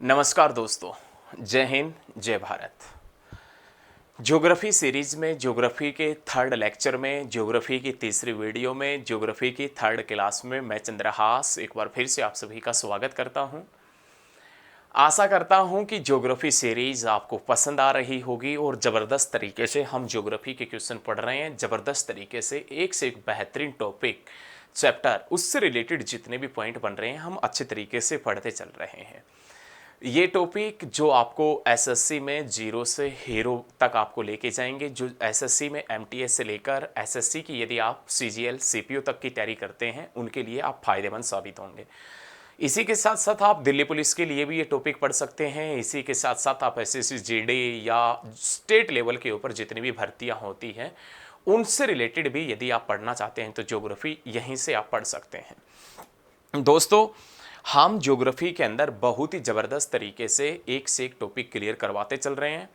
नमस्कार दोस्तों, जय हिंद, जय भारत। ज्योग्राफी सीरीज में ज्योग्राफी के थर्ड लेक्चर में ज्योग्राफी की तीसरी वीडियो में ज्योग्राफी की थर्ड क्लास में मैं चंद्रहास एक बार फिर से आप सभी का स्वागत करता हूं। आशा करता हूं कि ज्योग्राफी सीरीज आपको पसंद आ रही होगी और ज़बरदस्त तरीके से हम ज्योग्राफी के क्वेश्चन पढ़ रहे हैं। ज़बरदस्त तरीके से एक बेहतरीन टॉपिक चैप्टर उससे रिलेटेड जितने भी पॉइंट बन रहे हैं हम अच्छे तरीके से पढ़ते चल रहे हैं। ये टॉपिक जो आपको एसएससी में जीरो से हीरो तक आपको लेके जाएंगे, जो एसएससी में एमटीएस से लेकर एसएससी की यदि आप सीजीएल सीपीओ तक की तैयारी करते हैं उनके लिए आप फायदेमंद साबित होंगे। इसी के साथ साथ आप दिल्ली पुलिस के लिए भी ये टॉपिक पढ़ सकते हैं। इसी के साथ साथ आप एसएससी जीडी या स्टेट लेवल के ऊपर जितनी भी भर्तियां होती हैं उनसे रिलेटेड भी यदि आप पढ़ना चाहते हैं तो ज्योग्राफी यहीं से आप पढ़ सकते हैं। दोस्तों, हम ज्योग्राफी के अंदर बहुत ही ज़बरदस्त तरीके से एक टॉपिक क्लियर करवाते चल रहे हैं।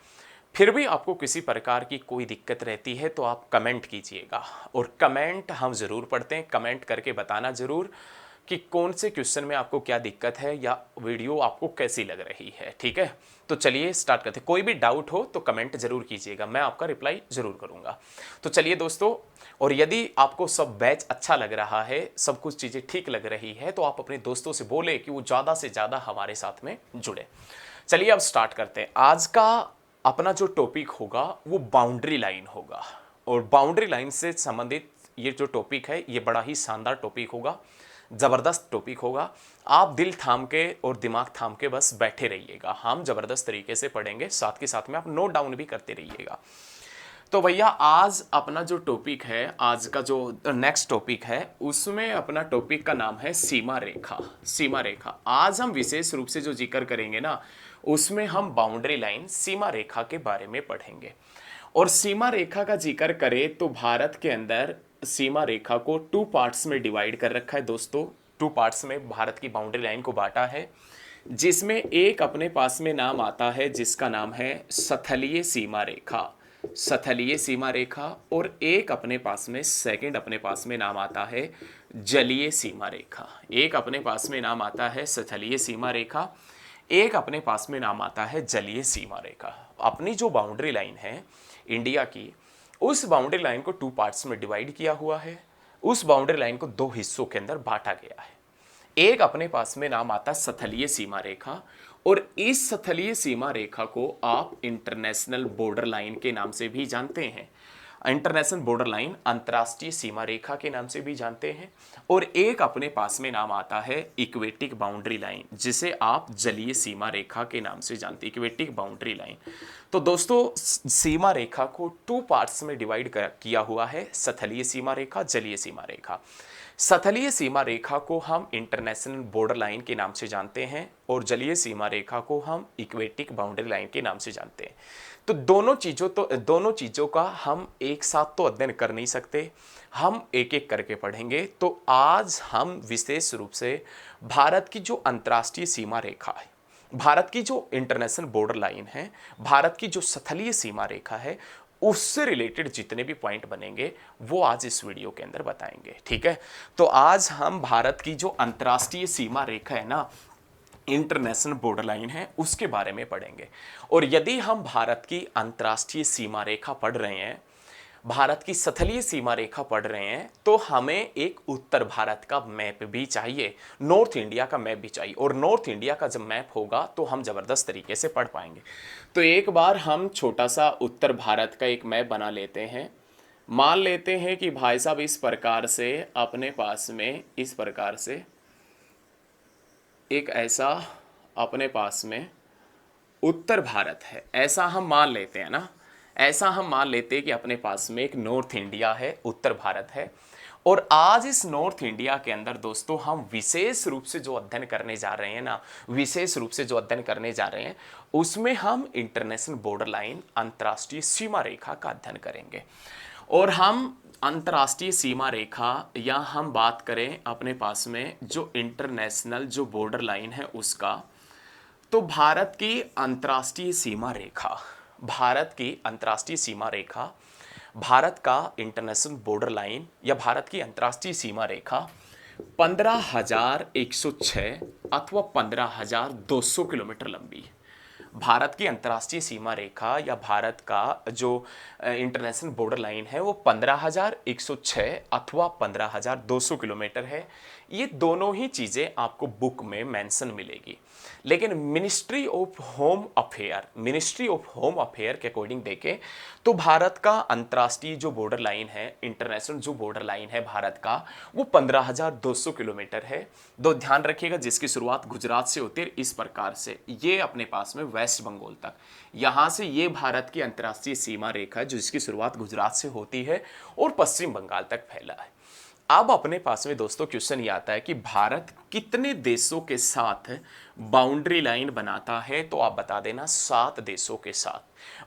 फिर भी आपको किसी प्रकार की कोई दिक्कत रहती है तो आप कमेंट कीजिएगा और कमेंट हम ज़रूर पढ़ते हैं। कमेंट करके बताना ज़रूर कि कौन से क्वेश्चन में आपको क्या दिक्कत है या वीडियो आपको कैसी लग रही है। ठीक है, तो चलिए स्टार्ट करते हैं। कोई भी डाउट हो तो कमेंट जरूर कीजिएगा, मैं आपका रिप्लाई जरूर करूंगा। तो चलिए दोस्तों, और यदि आपको सब बैच अच्छा लग रहा है, सब कुछ चीज़ें ठीक लग रही है तो आप अपने दोस्तों से बोले कि वो ज़्यादा से ज़्यादा हमारे साथ में जुड़े। चलिए अब स्टार्ट करते हैं। आज का अपना जो टॉपिक होगा वो बाउंड्री लाइन होगा और बाउंड्री लाइन से संबंधित ये जो टॉपिक है ये बड़ा ही शानदार टॉपिक होगा, ज़बरदस्त टॉपिक होगा। आप दिल थाम के और दिमाग थाम के बस बैठे रहिएगा, हम ज़बरदस्त तरीके से पढ़ेंगे, साथ के साथ में आप नोट डाउन भी करते रहिएगा। तो भैया आज अपना जो टॉपिक है, आज का जो नेक्स्ट टॉपिक है उसमें अपना टॉपिक का नाम है सीमा रेखा। सीमा रेखा आज हम विशेष रूप से जो जिक्र करेंगे ना उसमें हम बाउंड्री लाइन सीमा रेखा के बारे में पढ़ेंगे। और सीमा रेखा का जिक्र करें तो भारत के अंदर सीमा रेखा को टू पार्ट्स में डिवाइड कर रखा है दोस्तों। टू पार्ट्स में भारत की बाउंड्री लाइन को बांटा है, जिसमें एक अपने पास में नाम आता है जिसका नाम है स्थलीय सीमा रेखा, स्थलीय सीमा रेखा। और एक अपने पास में सेकंड अपने पास में नाम आता है जलीय सीमा रेखा। एक अपने पास में नाम आता है स्थलीय सीमा रेखा, एक अपने पास में नाम आता है जलीय सीमा रेखा। अपनी जो बाउंड्री लाइन है इंडिया की, उस बाउंड्री लाइन को टू पार्ट्स में डिवाइड किया हुआ है। उस बाउंड्री लाइन को दो हिस्सों के अंदर बांटा गया है। एक अपने पास में नाम आता है स्थलीय सीमा रेखा, और इस स्थलीय सीमा रेखा को आप इंटरनेशनल बॉर्डर लाइन के नाम से भी जानते हैं। इंटरनेशनल बॉर्डर लाइन, अंतर्राष्ट्रीय सीमा रेखा के नाम से भी जानते हैं। और एक अपने पास में नाम आता है इक्वेटिक बाउंड्री लाइन, जिसे आप जलीय सीमा रेखा के नाम से जानते हैं, इक्वेटिक बाउंड्री लाइन। तो दोस्तों, सीमा रेखा को टू पार्ट्स में डिवाइड किया हुआ है, स्थलीय सीमा रेखा, जलीय सीमा रेखा। स्थलीय सीमा रेखा को हम इंटरनेशनल बॉर्डर लाइन के नाम से जानते हैं और जलीय सीमा रेखा को हम इक्वेटिक बाउंड्री लाइन के नाम से जानते हैं। तो दोनों चीज़ों का हम एक साथ तो अध्ययन कर नहीं सकते, हम एक एक करके पढ़ेंगे। तो आज हम विशेष रूप से भारत की जो अंतर्राष्ट्रीय सीमा रेखा है, भारत की जो इंटरनेशनल बॉर्डर लाइन है, भारत की जो स्थलीय सीमा रेखा है, उससे रिलेटेड जितने भी पॉइंट बनेंगे वो आज इस वीडियो के अंदर बताएंगे। ठीक है, तो आज हम भारत की जो अंतर्राष्ट्रीय सीमा रेखा है ना, इंटरनेशनल बॉर्डर लाइन है, उसके बारे में पढ़ेंगे। और यदि हम भारत की अंतर्राष्ट्रीय सीमा रेखा पढ़ रहे हैं, भारत की स्थलीय सीमा रेखा पढ़ रहे हैं, तो हमें एक उत्तर भारत का मैप भी चाहिए, नॉर्थ इंडिया का मैप भी चाहिए। और नॉर्थ इंडिया का जब मैप होगा तो हम ज़बरदस्त तरीके से पढ़ पाएंगे। तो एक बार हम छोटा सा उत्तर भारत का एक मैप बना लेते हैं। मान लेते हैं कि भाई साहब इस प्रकार से अपने पास में, इस प्रकार से एक ऐसा अपने पास में उत्तर भारत है, ऐसा हम मान लेते हैं ना, ऐसा हम मान लेते हैं कि अपने पास में एक नॉर्थ इंडिया है, उत्तर भारत है। और आज इस नॉर्थ इंडिया के अंदर दोस्तों हम विशेष रूप से जो अध्ययन करने जा रहे हैं ना, विशेष रूप से जो अध्ययन करने जा रहे हैं उसमें हम इंटरनेशनल बॉर्डर लाइन, अंतर्राष्ट्रीय सीमा रेखा का अध्ययन करेंगे। और हम अंतर्राष्ट्रीय सीमा रेखा, या हम बात करें अपने पास में जो इंटरनेशनल जो बॉर्डर लाइन है उसका, तो भारत की अंतर्राष्ट्रीय सीमा रेखा, भारत की अंतर्राष्ट्रीय सीमा रेखा, भारत का इंटरनेशनल बॉर्डर लाइन या भारत की अंतर्राष्ट्रीय सीमा रेखा 15,106 अथवा 15,200 किलोमीटर लंबी है। भारत की अंतर्राष्ट्रीय सीमा रेखा या भारत का जो इंटरनेशनल बॉर्डर लाइन है वो 15,106 अथवा 15,200 किलोमीटर है। ये दोनों ही चीज़ें आपको बुक में मेंशन मिलेगी। लेकिन मिनिस्ट्री ऑफ होम अफेयर के अकॉर्डिंग देखें तो भारत का अंतर्राष्ट्रीय जो बॉर्डर लाइन है, इंटरनेशनल जो बॉर्डर लाइन है भारत का, वो 15,200 किलोमीटर है। तो ध्यान रखिएगा, जिसकी शुरुआत गुजरात से होती है इस प्रकार से, ये अपने पास में वेस्ट बंगाल तक, यहां से ये भारत की अंतर्राष्ट्रीय सीमा रेखा है जिसकी शुरुआत गुजरात से होती है और पश्चिम बंगाल तक फैला है। अब अपने पास में दोस्तों क्वेश्चन ये आता है कि भारत कितने देशों के साथ बाउंड्री लाइन बनाता है, तो आप बता देना 7 देशों के साथ।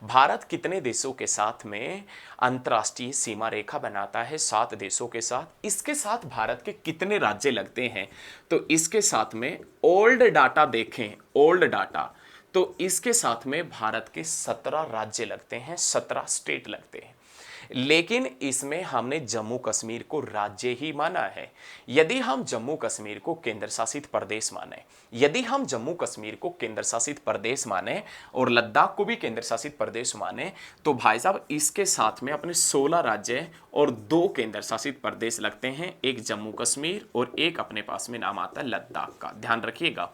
भारत कितने देशों के साथ में अंतर्राष्ट्रीय सीमा रेखा बनाता है? 7 देशों के साथ। इसके साथ भारत के कितने राज्य लगते हैं, तो इसके साथ में ओल्ड डाटा देखें, ओल्ड डाटा, तो इसके साथ में भारत के 17 राज्य लगते हैं, 17 स्टेट लगते हैं। लेकिन इसमें हमने जम्मू कश्मीर को राज्य ही माना है। यदि हम जम्मू कश्मीर को केंद्र शासित प्रदेश माने, यदि हम जम्मू कश्मीर को केंद्र शासित प्रदेश माने और लद्दाख को भी केंद्र शासित प्रदेश माने, तो भाई साहब इसके साथ में अपने 16 राज्य और 2 केंद्र शासित प्रदेश लगते हैं, एक जम्मू कश्मीर और एक अपने पास में नाम आता है लद्दाख का। ध्यान रखिएगा,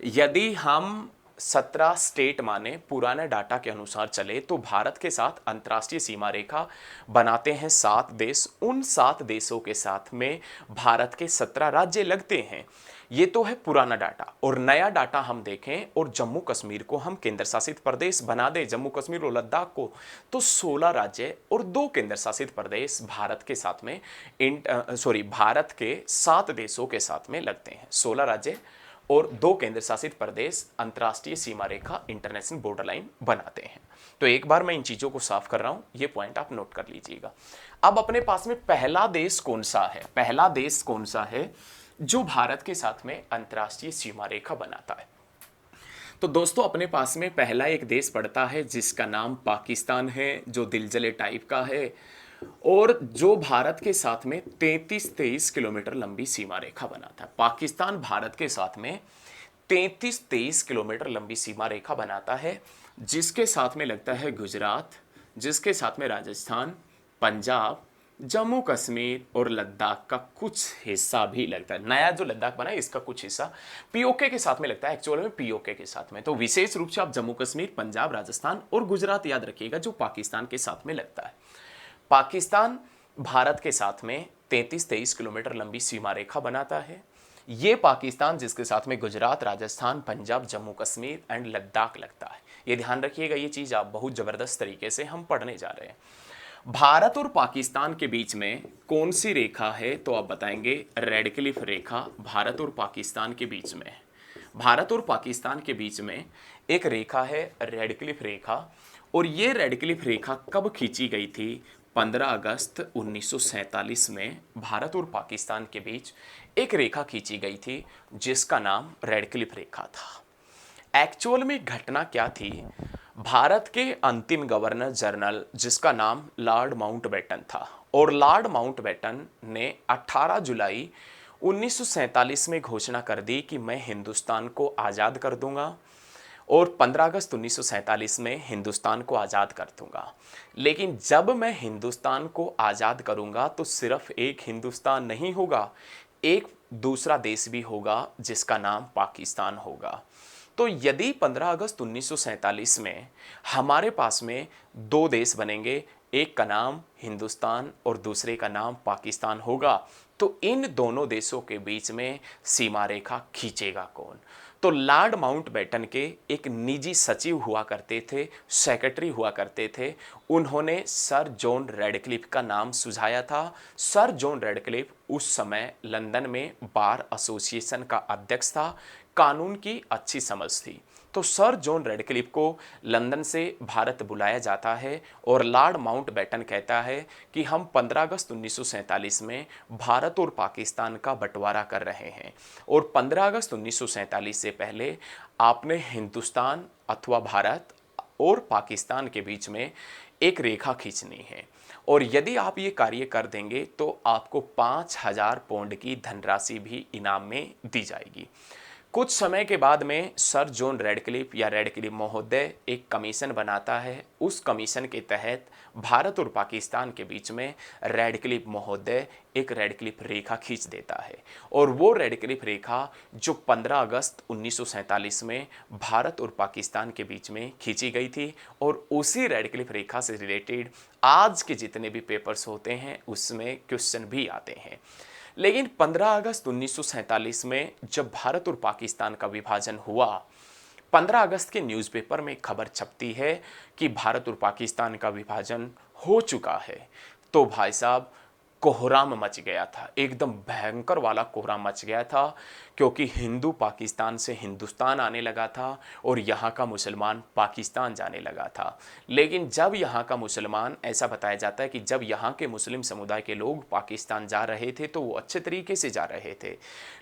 यदि हम 17 स्टेट माने, पुराने डाटा के अनुसार चले, तो भारत के साथ अंतर्राष्ट्रीय सीमा रेखा बनाते हैं 7 देश। उन 7 देशों के साथ में भारत के 17 राज्य लगते हैं। ये तो है पुराना डाटा। और नया डाटा हम देखें और जम्मू कश्मीर को हम केंद्र शासित प्रदेश बना दें, जम्मू कश्मीर और लद्दाख को, तो 16 राज्य और 2 केंद्र शासित प्रदेश भारत के साथ में भारत के 7 देशों के साथ में लगते हैं। 16 राज्य और 2 केंद्र शासित प्रदेश अंतर्राष्ट्रीय सीमा रेखा, इंटरनेशनल बॉर्डर लाइन बनाते हैं। तो एक बार मैं इन चीजों को साफ कर रहा हूं, ये पॉइंट आप नोट कर लीजिएगा। अब अपने पास में पहला देश कौन सा है, पहला देश कौन सा है जो भारत के साथ में अंतर्राष्ट्रीय सीमा रेखा बनाता है? तो दोस्तों अपने पास में पहला एक देश पड़ता है जिसका नाम पाकिस्तान है, जो दिलजले टाइप का है और जो भारत के साथ में 33-23 किलोमीटर लंबी सीमा रेखा बनाता है। पाकिस्तान भारत के साथ में 33-23 किलोमीटर लंबी सीमा रेखा बनाता है, जिसके साथ में लगता है गुजरात, जिसके साथ में राजस्थान, पंजाब, जम्मू कश्मीर और लद्दाख का कुछ हिस्सा भी लगता है। नया जो लद्दाख बना है इसका कुछ हिस्सा पीओके के साथ में लगता है, एक्चुअल में पीओके के साथ में। तो विशेष रूप से आप जम्मू कश्मीर, पंजाब, राजस्थान और गुजरात याद रखिएगा जो पाकिस्तान के साथ में लगता है। पाकिस्तान भारत के साथ में 33-23 किलोमीटर लंबी सीमा रेखा बनाता है। ये पाकिस्तान जिसके साथ में गुजरात, राजस्थान, पंजाब, जम्मू कश्मीर एंड लद्दाख लगता है। ये ध्यान रखिएगा, ये चीज आप बहुत जबरदस्त तरीके से हम पढ़ने जा रहे हैं। भारत और पाकिस्तान के बीच में कौन सी रेखा है, तो आप बताएंगे रेड क्लिफ रेखा भारत और पाकिस्तान के बीच में। भारत और पाकिस्तान के बीच में एक रेखा है रेड क्लिफ रेखा, और ये रेड क्लिफ रेखा कब खींची गई थी? 15 अगस्त 1947 में भारत और पाकिस्तान के बीच एक रेखा खींची गई थी जिसका नाम रेड क्लिफ रेखा था। एक्चुअल में घटना क्या थी? भारत के अंतिम गवर्नर जनरल जिसका नाम लॉर्ड माउंटबेटन था, और लॉर्ड माउंटबेटन ने 18 जुलाई 1947 में घोषणा कर दी कि मैं हिंदुस्तान को आज़ाद कर दूंगा और 15 अगस्त 1947 में हिंदुस्तान को आज़ाद कर दूंगा। लेकिन जब मैं हिंदुस्तान को आज़ाद करूंगा तो सिर्फ एक हिंदुस्तान नहीं होगा, एक दूसरा देश भी होगा जिसका नाम पाकिस्तान होगा। तो यदि 15 अगस्त 1947 में हमारे पास में 2 देश बनेंगे, एक का नाम हिंदुस्तान और दूसरे का नाम पाकिस्तान होगा, तो इन दोनों देशों के बीच में सीमा रेखा खींचेगा कौन? तो लॉर्ड माउंटबेटन के एक निजी सचिव हुआ करते थे, सेक्रेटरी हुआ करते थे, उन्होंने सर जॉन रेडक्लिफ का नाम सुझाया था। सर जॉन रेडक्लिफ उस समय लंदन में बार एसोसिएशन का अध्यक्ष था, कानून की अच्छी समझ थी। तो सर जॉन रेडक्लिफ को लंदन से भारत बुलाया जाता है और लॉर्ड माउंटबेटन कहता है कि हम 15 अगस्त 1947 में भारत और पाकिस्तान का बंटवारा कर रहे हैं और 15 अगस्त 1947 से पहले आपने हिंदुस्तान अथवा भारत और पाकिस्तान के बीच में एक रेखा खींचनी है। और यदि आप ये कार्य कर देंगे तो आपको 5,000 पाउंड की धनराशि भी इनाम में दी जाएगी। कुछ समय के बाद में सर जॉन रेडक्लिफ या रेडक्लिफ महोदय एक कमीशन बनाता है। उस कमीशन के तहत भारत और पाकिस्तान के बीच में रेडक्लिफ महोदय एक रेडक्लिफ रेखा खींच देता है और वो रेडक्लिफ रेखा जो 15 अगस्त 1947 में भारत और पाकिस्तान के बीच में खींची गई थी, और उसी रेडक्लिफ रेखा से रिलेटेड आज के जितने भी पेपर्स होते हैं उसमें क्वेश्चन भी आते हैं। लेकिन 15 अगस्त 1947 में जब भारत और पाकिस्तान का विभाजन हुआ, 15 अगस्त के न्यूज़पेपर में खबर छपती है कि भारत और पाकिस्तान का विभाजन हो चुका है, तो भाई साहब कोहराम मच गया था, एकदम भयंकर वाला कोहराम मच गया था, क्योंकि हिंदू पाकिस्तान से हिंदुस्तान आने लगा था और यहाँ का मुसलमान पाकिस्तान जाने लगा था। लेकिन जब यहाँ का मुसलमान, ऐसा बताया जाता है कि जब यहाँ के मुस्लिम समुदाय के लोग पाकिस्तान जा रहे थे तो वो अच्छे तरीके से जा रहे थे,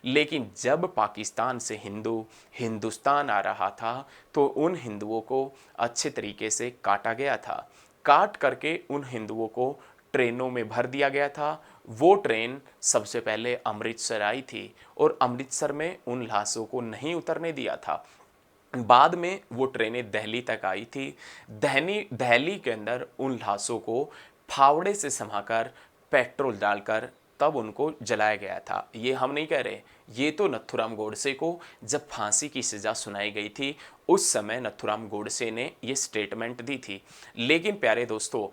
लेकिन जब पाकिस्तान से हिंदू हिंदुस्तान आ रहा था तो उन हिंदुओं को अच्छे तरीके से काटा गया था। काट करके उन हिंदुओं को ट्रेनों में भर दिया गया था। वो ट्रेन सबसे पहले अमृतसर आई थी और अमृतसर में उन लाशों को नहीं उतरने दिया था। बाद में वो ट्रेनें दिल्ली तक आई थी। दिल्ली के अंदर उन लाशों को फावड़े से समाकर पेट्रोल डालकर तब उनको जलाया गया था। ये हम नहीं कह रहे, ये तो नथुराम गोडसे को जब फांसी की सज़ा सुनाई गई थी उस समय नथुराम गोडसे ने ये स्टेटमेंट दी थी। लेकिन प्यारे दोस्तों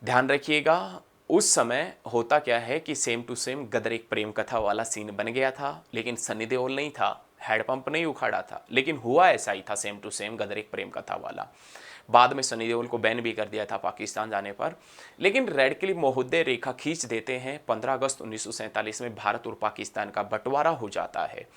ध्यान रखिएगा, उस समय होता क्या है कि सेम टू सेम गदर एक प्रेम कथा वाला सीन बन गया था, लेकिन सनी देओल नहीं था, हैंडपंप नहीं उखाड़ा था, लेकिन हुआ ऐसा ही था सेम टू सेम गदर एक प्रेम कथा वाला। बाद में सनी देओल को बैन भी कर दिया था पाकिस्तान जाने पर। लेकिन रेडक्लिफ महोदय रेखा खींच देते हैं। 15 अगस्त 1947 में भारत और पाकिस्तान का बंटवारा हो जाता है।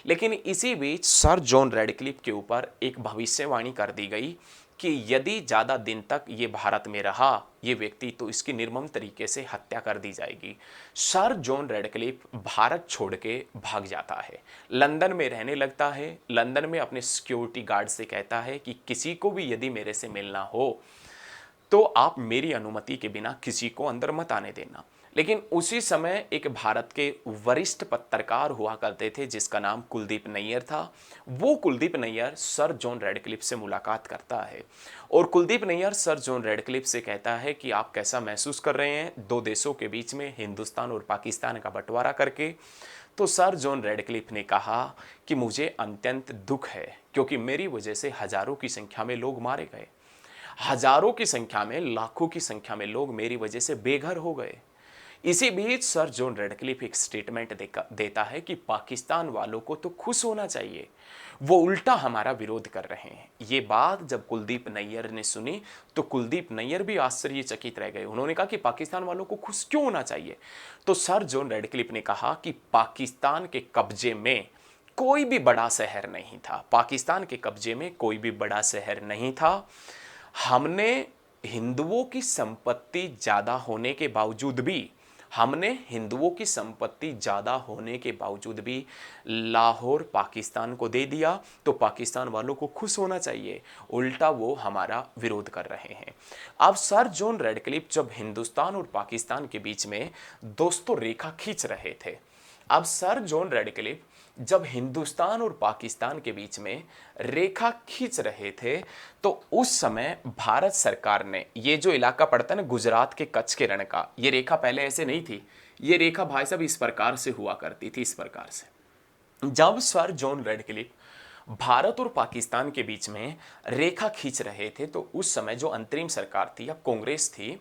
लेकिन इसी बीच सर जॉन रेडक्लिफ के ऊपर एक भविष्यवाणी कर दी गई कि यदि ज़्यादा दिन तक ये भारत में रहा ये व्यक्ति तो इसकी निर्मम तरीके से हत्या कर दी जाएगी। सर जॉन रेडक्लिफ भारत छोड़ के भाग जाता है, लंदन में रहने लगता है। लंदन में अपने सिक्योरिटी गार्ड से कहता है कि किसी को भी यदि मेरे से मिलना हो तो आप मेरी अनुमति के बिना किसी को अंदर मत आने देना। लेकिन उसी समय एक भारत के वरिष्ठ पत्रकार हुआ करते थे जिसका नाम कुलदीप नैयर था। वो Kuldip Nayar sir John Radcliffe से मुलाकात करता है और Kuldip Nayar sir John Radcliffe से कहता है कि आप कैसा महसूस कर रहे हैं दो देशों के बीच में हिंदुस्तान और पाकिस्तान का बंटवारा करके। तो सर जॉन रेडक्लिफ ने कहा कि मुझे अत्यंत दुख है, क्योंकि मेरी वजह से हजारों की संख्या में लोग मारे गए, हजारों की संख्या में, लाखों की संख्या में लोग मेरी वजह से बेघर हो गए। इसी बीच सर जॉन रेडक्लिफ एक स्टेटमेंट देता है कि पाकिस्तान वालों को तो खुश होना चाहिए, वो उल्टा हमारा विरोध कर रहे हैं। ये बात जब कुलदीप नैयर ने सुनी तो कुलदीप नैयर भी आश्चर्यचकित रह गए। उन्होंने कहा कि पाकिस्तान वालों को खुश क्यों होना चाहिए। तो सर जॉन रेडक्लिफ ने कहा कि पाकिस्तान के कब्जे में कोई भी बड़ा शहर नहीं था, पाकिस्तान के कब्जे में कोई भी बड़ा शहर नहीं था। हमने हिंदुओं की संपत्ति ज़्यादा होने के बावजूद भी लाहौर पाकिस्तान को दे दिया, तो पाकिस्तान वालों को खुश होना चाहिए, उल्टा वो हमारा विरोध कर रहे हैं। अब सर जॉन रेडक्लिफ जब हिंदुस्तान और पाकिस्तान के बीच में दोस्तों रेखा खींच रहे थे, अब सर जॉन रेडक्लिफ जब हिंदुस्तान और पाकिस्तान के बीच में रेखा खींच रहे थे तो उस समय भारत सरकार ने ये जो इलाका पड़ता है ना गुजरात के कच्छ के रण का, ये रेखा पहले ऐसे नहीं थी। ये रेखा भाई साहब इस प्रकार से हुआ करती थी, इस प्रकार से। जब सर जॉन रेडक्लिफ भारत और पाकिस्तान के बीच में रेखा खींच रहे थे तो उस समय जो अंतरिम सरकार थी या कांग्रेस थी,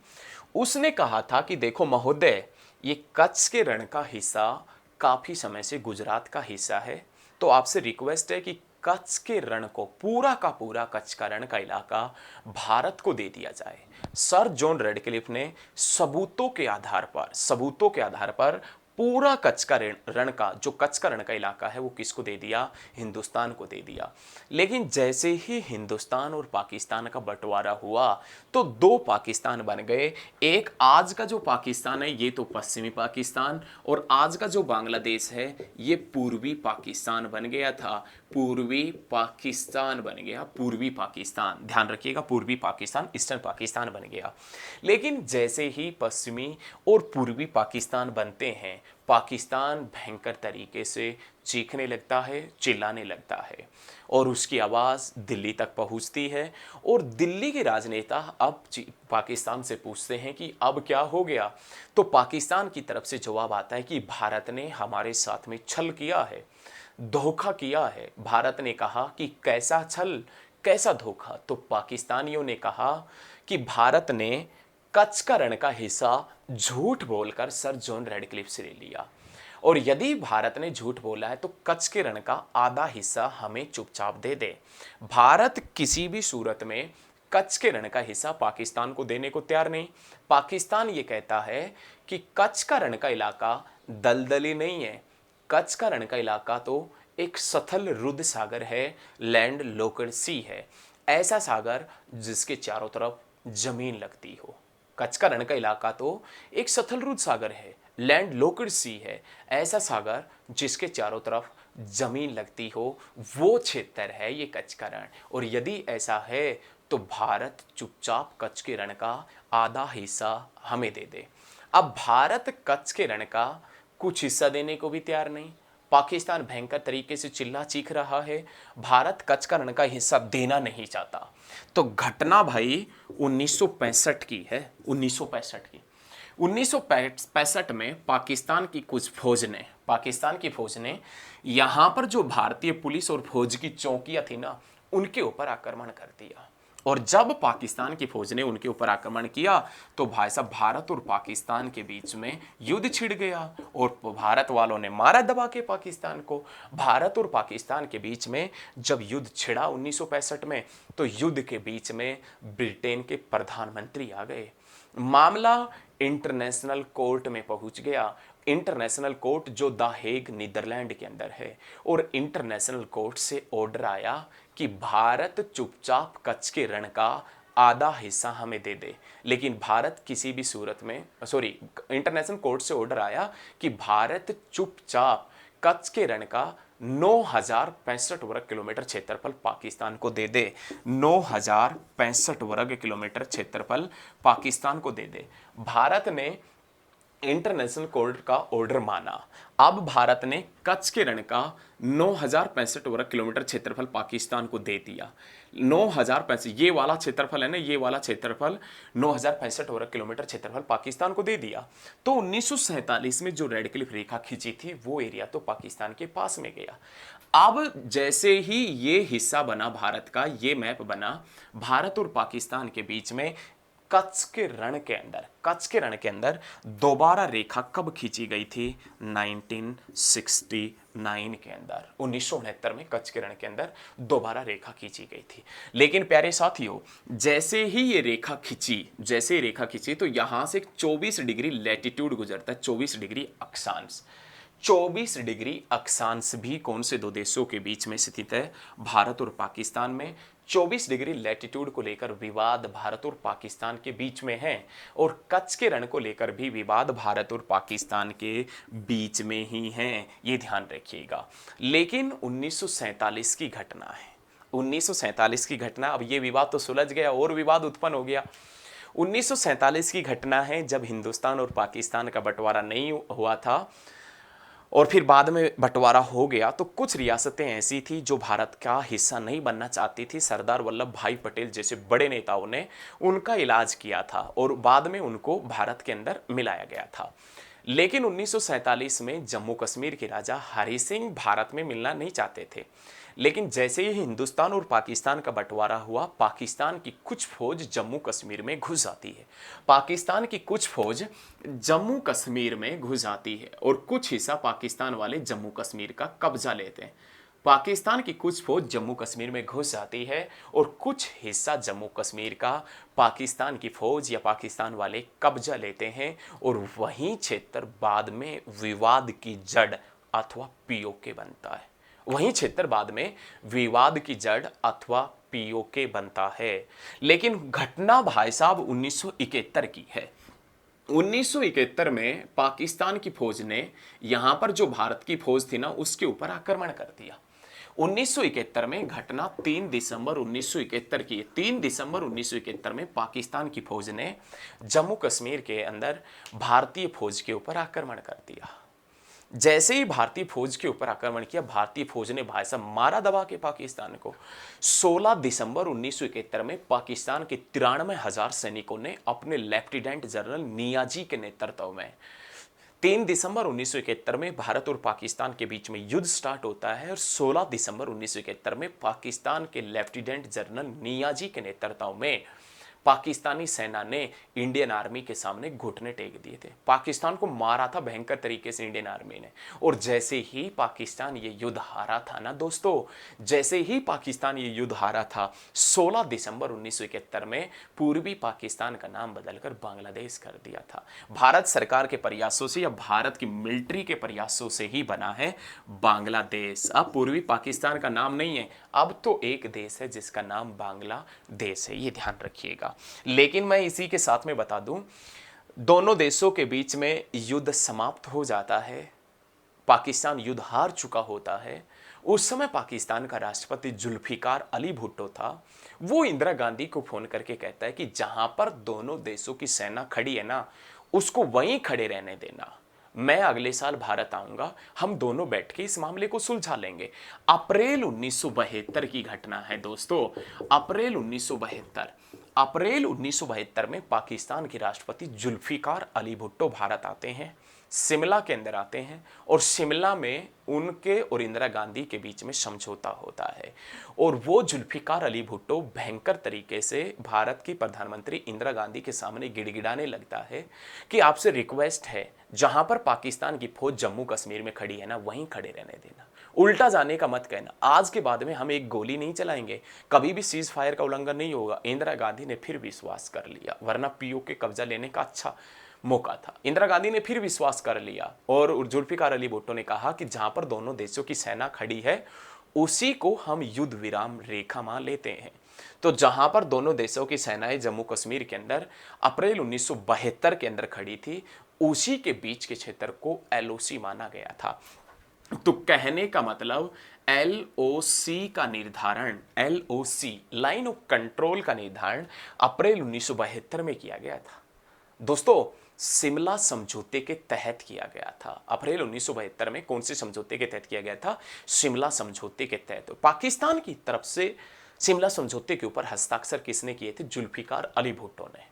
उसने कहा था कि देखो महोदय, ये कच्छ के रण का हिस्सा काफी समय से गुजरात का हिस्सा है, तो आपसे रिक्वेस्ट है कि कच्छ के रण को, पूरा का पूरा कच्छ का रण का इलाका भारत को दे दिया जाए। सर जॉन रेडक्लिफ ने सबूतों के आधार पर पूरा कच्छ का रण का, जो कच्छ का रण का इलाका है वो किसको दे दिया, हिंदुस्तान को दे दिया। लेकिन जैसे ही हिंदुस्तान और पाकिस्तान का बंटवारा हुआ तो दो पाकिस्तान बन गए। एक आज का जो पाकिस्तान है ये तो पश्चिमी पाकिस्तान, और आज का जो बांग्लादेश है ये पूर्वी पाकिस्तान बन गया था। पूर्वी पाकिस्तान बन गया। पूर्वी पाकिस्तान, ध्यान रखिएगा, पूर्वी पाकिस्तान, ईस्टर्न पाकिस्तान बन गया। लेकिन जैसे ही पश्चिमी और पूर्वी पाकिस्तान बनते हैं, पाकिस्तान भयंकर तरीके से चीखने लगता है, चिल्लाने लगता है, और उसकी आवाज़ दिल्ली तक पहुंचती है। और दिल्ली के राजनेता अब पाकिस्तान से पूछते हैं कि अब क्या हो गया। तो पाकिस्तान की तरफ से जवाब आता है कि भारत ने हमारे साथ में छल किया है, धोखा किया है। भारत ने कहा कि कैसा छल, कैसा धोखा। तो पाकिस्तानियों ने कहा कि भारत ने कच्छ का रण का हिस्सा झूठ बोलकर सर जॉन रेडक्लिफ से ले लिया, और यदि भारत ने झूठ बोला है तो कच्छ के रण का आधा हिस्सा हमें चुपचाप दे दे। भारत किसी भी सूरत में कच्छ के रण का हिस्सा पाकिस्तान को देने को तैयार नहीं। पाकिस्तान ये कहता है कि कच्छ का रण का इलाका दलदली नहीं है, कच्छ का रण का इलाका तो एक सथल रुद्ध सागर है, लैंड लोकड सी है, ऐसा सागर जिसके चारों तरफ जमीन लगती हो। कच्छ का रण का इलाका तो एक सथल रुद्ध सागर है, लैंड लोकड सी है, ऐसा सागर जिसके चारों तरफ जमीन लगती हो, वो क्षेत्र है ये कच्छ का रण। और यदि ऐसा है तो भारत चुपचाप कच्छ के रण का आधा हिस्सा हमें दे दे। अब भारत कच्छ के रण का कुछ हिस्सा देने को भी तैयार नहीं। पाकिस्तान भयंकर तरीके से चिल्ला चीख रहा है, भारत कच्छ का रण का हिस्सा देना नहीं चाहता। तो घटना भाई 1965 की है, 1965 की। 1965 में पाकिस्तान की फौज ने यहां पर जो भारतीय पुलिस और फौज की चौकियां थी ना, उनके ऊपर आक्रमण कर दिया। और जब पाकिस्तान की फौज ने उनके ऊपर आक्रमण किया तो भाई साहब भारत और पाकिस्तान के बीच में युद्ध छिड़ गया, और भारत वालों ने मारा दबा के पाकिस्तान को। भारत और पाकिस्तान के बीच में जब युद्ध छिड़ा 1965 में, तो युद्ध के बीच में ब्रिटेन के प्रधानमंत्री आ गए। मामला इंटरनेशनल कोर्ट में पहुंच गया। इंटरनेशनल कोर्ट जो द हेग नीदरलैंड के अंदर है, और इंटरनेशनल कोर्ट से ऑर्डर आया कि भारत चुपचाप कच्छ के रण का आधा हिस्सा हमें दे दे। लेकिन भारत किसी भी सूरत में, इंटरनेशनल कोर्ट से ऑर्डर आया कि भारत चुपचाप कच्छ के रण का 9065 वर्ग किलोमीटर क्षेत्रफल पाकिस्तान को दे दे। 9065 वर्ग किलोमीटर क्षेत्रफल पाकिस्तान को दे दे। भारत ने इंटरनेशनल कोर्ट का ऑर्डर माना। अब भारत ने कच्छ के रण का 9065 वर्ग किलोमीटर क्षेत्रफल पाकिस्तान को दे दिया। 9065, ये वाला क्षेत्रफल है ना, ये वाला क्षेत्रफल 9065 वर्ग किलोमीटर क्षेत्रफल पाकिस्तान को दे दिया। तो 1947 में जो रेड क्लिफ रेखा खींची थी, वो एरिया तो पाकिस्तान के पास में गया। अब जैसे ही ये हिस्सा बना भारत का, ये मैप बना, भारत और पाकिस्तान के बीच में कच्छ के रण के अंदर दोबारा रेखा कब खींची गई थी? 1969 के अंदर, 1969 में कच्छ के रण के अंदर दोबारा रेखा खींची गई थी। लेकिन प्यारे साथियों, जैसे ही ये रेखा खींची तो यहां से 24 डिग्री लैटिट्यूड गुजरता है, 24 डिग्री अक्षांश। 24 डिग्री अक्षांश भी कौन से दो देशों के बीच में स्थित है? भारत और पाकिस्तान में। 24 डिग्री लैटिट्यूड को लेकर विवाद भारत और पाकिस्तान के बीच में है, और कच्छ के रण को लेकर भी विवाद भारत और पाकिस्तान के बीच में ही है, ये ध्यान रखिएगा। लेकिन 1947 की घटना है, 1947 की घटना। अब ये विवाद तो सुलझ गया और विवाद उत्पन्न हो गया। 1947 की घटना है जब हिंदुस्तान और पाकिस्तान का बंटवारा नहीं हुआ था, और फिर बाद में बंटवारा हो गया। तो कुछ रियासतें ऐसी थी जो भारत का हिस्सा नहीं बनना चाहती थी। सरदार वल्लभ भाई पटेल जैसे बड़े नेताओं ने उनका इलाज किया था, और बाद में उनको भारत के अंदर मिलाया गया था। लेकिन 1947 में जम्मू कश्मीर के राजा हरि सिंह भारत में मिलना नहीं चाहते थे। लेकिन जैसे ही हिंदुस्तान और पाकिस्तान का बंटवारा हुआ, पाकिस्तान की कुछ फौज जम्मू कश्मीर में घुस आती है। पाकिस्तान की कुछ फौज जम्मू कश्मीर में घुस आती है, और कुछ हिस्सा पाकिस्तान वाले जम्मू कश्मीर का कब्जा लेते हैं। पाकिस्तान की कुछ फौज जम्मू कश्मीर में घुस जाती है, और कुछ हिस्सा जम्मू कश्मीर का पाकिस्तान की फौज या पाकिस्तान वाले कब्जा लेते हैं, और वही क्षेत्र बाद में विवाद की जड़ अथवा पीओके बनता है। वही क्षेत्र बाद में विवाद की जड़ अथवा पीओके बनता है। लेकिन घटना भाई साहब 1971 की है। 1971 में पाकिस्तान की फौज ने यहां पर जो भारत की फौज थी ना, उसके ऊपर आक्रमण कर दिया। 1971 में घटना 3 दिसंबर 1971 की। 3 दिसंबर 1971 में पाकिस्तान की फौज ने जम्मू कश्मीर के अंदर भारतीय फौज के ऊपर आक्रमण कर दिया। जैसे ही भारतीय फौज के ऊपर आक्रमण किया, भारतीय फौज ने भाई साहब मारा दबा के पाकिस्तान को। 16 दिसंबर 1971 में पाकिस्तान के 93,000 सैनिकों ने अपने लेफ्टिनेंट जनरल नियाजी के नेतृत्व में 3 दिसंबर 1971 में भारत और पाकिस्तान के बीच में युद्ध स्टार्ट होता है और 16 दिसंबर 1971 में पाकिस्तान के लेफ्टिनेंट जनरल नियाजी के नेतृत्व में पाकिस्तानी सेना ने इंडियन आर्मी के सामने घुटने टेक दिए थे। पाकिस्तान को मारा था भयंकर तरीके से इंडियन आर्मी ने। और जैसे ही पाकिस्तान ये युद्ध हारा था ना दोस्तों, जैसे ही पाकिस्तान ये युद्ध हारा था, 16 दिसंबर 1971 में पूर्वी पाकिस्तान का नाम बदलकर बांग्लादेश कर दिया था। भारत सरकार के प्रयासों से या भारत की मिलिट्री के प्रयासों से ही बना है बांग्लादेश। अब पूर्वी पाकिस्तान का नाम नहीं है, अब तो एक देश है जिसका नाम बांग्लादेश है, ये ध्यान रखिएगा। लेकिन मैं इसी के साथ में बता दूं, दोनों देशों के बीच में युद्ध समाप्त हो जाता है, पाकिस्तान युद्ध हार चुका होता है। उस समय पाकिस्तान का राष्ट्रपति जुल्फिकार अली भुट्टो था। वो इंदिरा गांधी को फोन करके कहता है कि जहां पर दोनों देशों की सेना खड़ी है ना, उसको वहीं खड़े रहने देना। मैं अगले साल भारत आऊंगा, हम दोनों बैठ के इस मामले को सुलझा लेंगे। अप्रैल 1972 की घटना है दोस्तों। अप्रैल 1972 में पाकिस्तान के राष्ट्रपति जुल्फिकार अली भुट्टो भारत आते हैं, शिमला के अंदर आते हैं और शिमला में उनके और इंदिरा गांधी के बीच में समझौता होता है। और वो जुल्फिकार अली भुट्टो भयंकर तरीके से भारत की प्रधानमंत्री इंदिरा गांधी के सामने गिड़गिड़ाने लगता है कि आपसे रिक्वेस्ट है, जहां पर पाकिस्तान की फौज जम्मू कश्मीर में खड़ी है ना, वहीं खड़े रहने देना, उल्टा जाने का मत कहना। आज के बाद में हम एक गोली नहीं चलाएंगे, कभी भी सीज फायर का उल्लंघन नहीं होगा। इंदिरा गांधी ने फिर विश्वास कर लिया, वरना पीओके कब्जा लेने का अच्छा मौका था। इंदिरा गांधी ने फिर विश्वास कर लिया और जुल्फिकार अली भुट्टो ने कहा कि जहां पर दोनों देशों की सेना खड़ी है, उसी को हम युद्ध विराम रेखा मान लेते हैं। तो जहां पर दोनों देशों की सेनाएं जम्मू कश्मीर के अंदर अप्रैल 1972 के अंदर खड़ी थी, उसी के बीच के क्षेत्र को एलओसी माना गया था। तो कहने का मतलब एलओसी का निर्धारण, एलओसी लाइन ऑफ कंट्रोल का निर्धारण अप्रैल 1972 में किया गया था दोस्तों। शिमला समझौते के तहत किया गया था। अप्रैल 1972 में कौन से समझौते के तहत किया गया था? शिमला समझौते के तहत। पाकिस्तान की तरफ से शिमला समझौते के ऊपर हस्ताक्षर किसने किए थे? जुल्फिकार अली भुट्टो ने।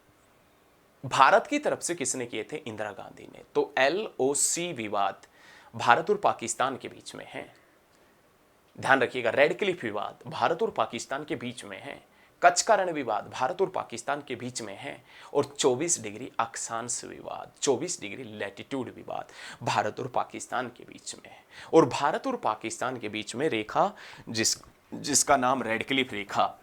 भारत की तरफ से किसने किए थे? इंदिरा गांधी ने। तो एलओसी विवाद भारत और पाकिस्तान के बीच में है, ध्यान रखिएगा। रेड क्लिफ विवाद भारत और पाकिस्तान के बीच में है। कच्छ का रण विवाद भारत और पाकिस्तान के बीच में है। और 24 डिग्री अक्षांश विवाद, 24 डिग्री लैटिट्यूड विवाद भारत और पाकिस्तान के बीच में है। और भारत और पाकिस्तान के बीच में रेखा जिसका नाम रेड क्लिफ रेखा,